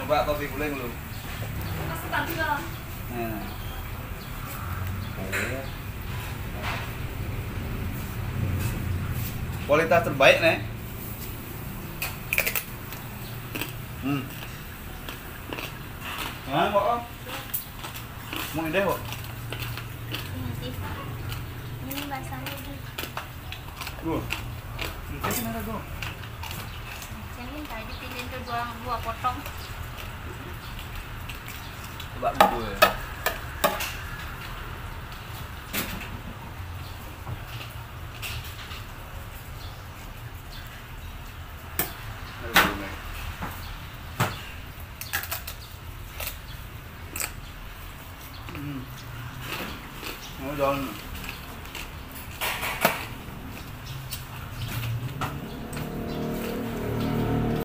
Coba kopi guling lu. Masuk tadi lah. Nah. Oh. Kualitas terbaik nih. Nah, kok? Mau ide kok? Ini basahnya di. Duh. Ini kenapa tuh? Ini tadi pilih tuh dua potong. Coba dulu ya. Nó giòn.